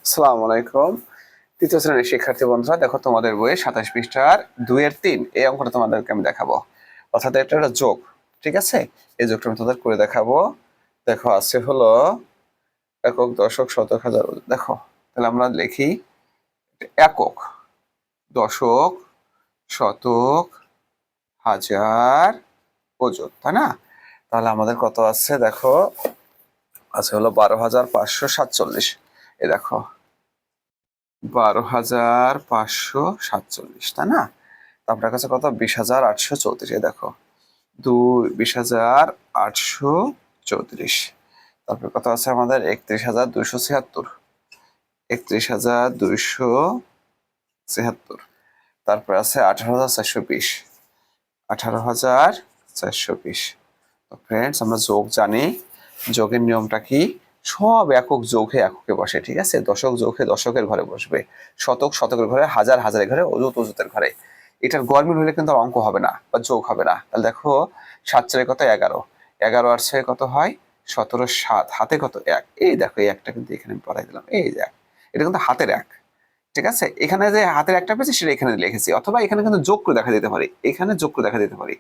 আসসালামু আলাইকুম। তৃতীয় শ্রেণীর শিক্ষার্থী বন্ধুরা, দেখো তোমাদের বইয়ে ২৭ পৃষ্ঠার ২-৩ এই অঙ্কটা তোমাদেরকে আমি দেখাবো। অর্থাৎ এটা একটা যোগ, ঠিক আছে? এই যোগটা আমি তোমাদের করে দেখাবো। দেখো আছে হলো একক, দশক, শতক, হাজার। দেখো তাহলে আমরা লিখি একক, দশক, শতক, হাজার, অযুত, তাই না? তাহলে আমাদের কত আছে দেখো, আছে হলো ১২,৫৪৭। এই দেখো ১২,৫৪৭, তাই না? আপনার কাছে কত ২০,৮৩৪। এই দেখো ২০,৮৩৪। তারপরে কত আছে আমাদের ৩১,২৭৬। ৩১,২৭৬। তারপরে আছে ১৮,৪২০। ১৮,৪২০। তো ফ্রেন্ডস, আমরা যোগ জানি। যোগের নিয়মটা কি? সব একক যোগ হয়ে এককে বসে, ঠিক আছে? দশক যোগ হয়ে দশকের ঘরে বসবে, শতক শতকের ঘরে, হাজার হাজারের ঘরে, অযুত অযুতের ঘরে। এটার গরমিল হলে কিন্তু অঙ্ক হবে না বা যোগ হবে না। তাহলে দেখো ৭ কত ১১, ১১ আর ৬ কত হয় ১৭, ৭ হাতে কত ১। এই দেখো এই একটা কিন্তু এখানে আমি পড়াই দিলাম, এই যে এটা কিন্তু হাতের ১, ঠিক আছে? এখানে যে হাতের একটা পেয়েছি সেটা এখানে লিখেছি, অথবা এখানে কিন্তু যোগ করে দেখা দিতে পারি, এখানে যোগ করে দেখা দিতে পারি,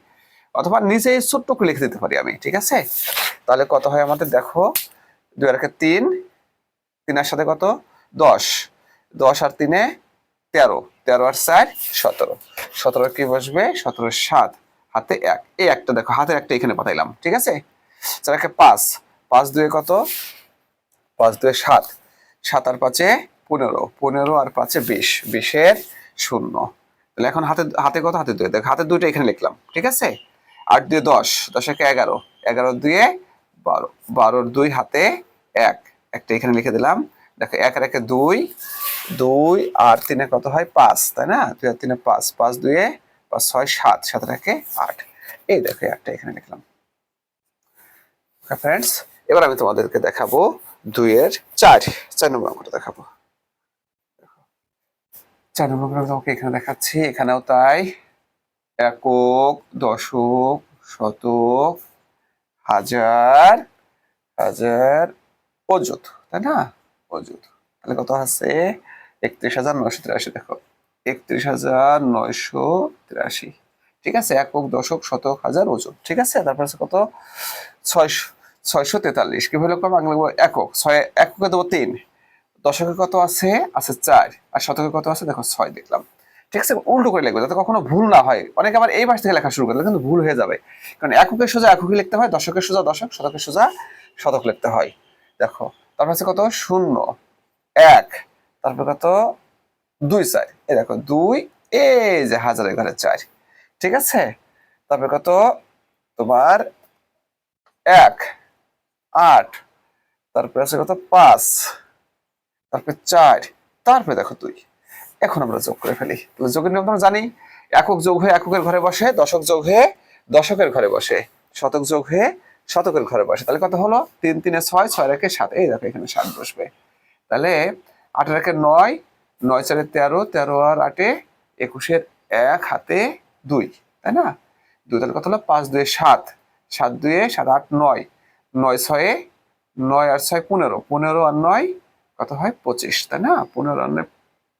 অথবা নিচে ছোট্ট করে লিখে দিতে পারি আমি, ঠিক আছে? তাহলে কত হয় আমাদের দেখো ২ আর ৩, ৩ এর সাথে কত ১০, ১০ আর ৩ ১৩, ১৩ আর ৪ ১৭, ১৭ কি বসবে ১৭, ৭ হাতে ১। এই একটা দেখো হাতের একটা এখানে পাঠাইলাম, ঠিক আছে? ৪ একে ৫, ৫ ২ কত ৫ ২ ৭, ৭ আর ৫ ১৫, ১৫ আর ৫ ২০, ২০ শূন্য। তাহলে এখন হাতে হাতে কত হাতে ২, দেখো হাতে ২টা এখানে লিখলাম, ঠিক আছে? ৮ ২ ১০, ১০ একে ১১, ১১ ২ ১২, ১২ ২ হাতে ১, একটা এখানে লিখে দিলাম। দেখো ১ আর ১ ২, ২ আর ৩ কত হয় ৫, তাই না? ২ আর ৩ ৫, ৫ ২ ৫ ৬ ৭, ৭ আর ১ ৮। এই দেখো একটা এখানে লিখলাম। ফ্রেন্ডস, এবার আমি তোমাদেরকে দেখাবো ২ এর ৪ নম্বর অঙ্কটা দেখাবো। ৪ নম্বর অঙ্কটা তোমাকে এখানে দেখাচ্ছি, এখানেও তাই। একক, দশক, শতক, হাজার, হাজার, অযুত, তাই না? অযুত। তাহলে কত আছে ৩১,৯৮৩। দেখো ৩১,৯৮৩, ঠিক আছে? একক, দশক, শতক, হাজার, অযুত, ঠিক আছে? তারপর আছে কত ৬৪৩। কিভাবে লিখবো? আমি লিখবো একক, ৬ এককে দেবো ৩, দশকে কত আছে ৪, আর শতকে কত আছে দেখো ৬ দেখলাম, ঠিক আছে? উল্টো করে লিখবে যাতে কখনো ভুল না হয়। অনেকে আবার এই পাশ থেকে লেখা শুরু করে, কিন্তু ভুল হয়ে যাবে। কারণ এককের সোজা এককে লিখতে হয়, দশকের সোজা দশক, শতকের সোজা শতক লিখতে হয়। দেখো তারপর আছে কত ০ ১, তারপর কত ২ ৪, এই দেখো ২, এই যে হাজারের ঘরে ৪, ঠিক আছে? তারপর কত তোমার ১ ৮, তারপরে আছে কত ৫, তারপরে ৪, তারপরে দেখো ২। এখন আমরা যোগ করে ফেলি। তাহলে যোগের নিয়ম আমরা জানি। একক যোগ হয়ে এককের ঘরে বসে, দশক যোগ হয়ে দশকের ঘরে বসে, শতক যোগ হয়ে শতকের ঘরে বসে। তাহলে কত হলো ৩ ৩ ৬, ৬ আর ১ ৭, এই দেখো এখানে ৭ বসবে। তাহলে ৮ আর ১ ৯, ৯ ৪ ১৩, ১৩ আর ৮ ২১, ১ হাতে ২, তাই না? ২ তাহলে কত হলো ৫ ২ ৭, ৭ ২ ৭ ৮ ৯, ৯ ৬, ৯ আর ৬ ১৫, ১৫ আর ৯ কত হয় ২৫, তাই না? ১৫ আর ৯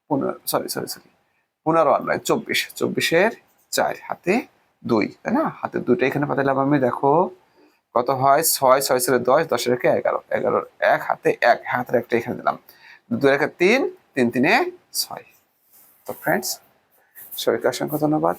১৫, সরি ১৫ আর ৯ ২৪, ২৪ ৪ হাতে ২, তাই না? হাতে ২টা এখানে পাঠালাম আমি। দেখো কত হয় ৬, ৬ 4 ১০, ১০ এর ১১, ১১ ১ হাতে ১, হাতের একটা এখানে দিলাম। ২ এর ৩, ৩ ৩ ৬। তো ফ্রেন্ডস, সবাইকে অসংখ্য ধন্যবাদ।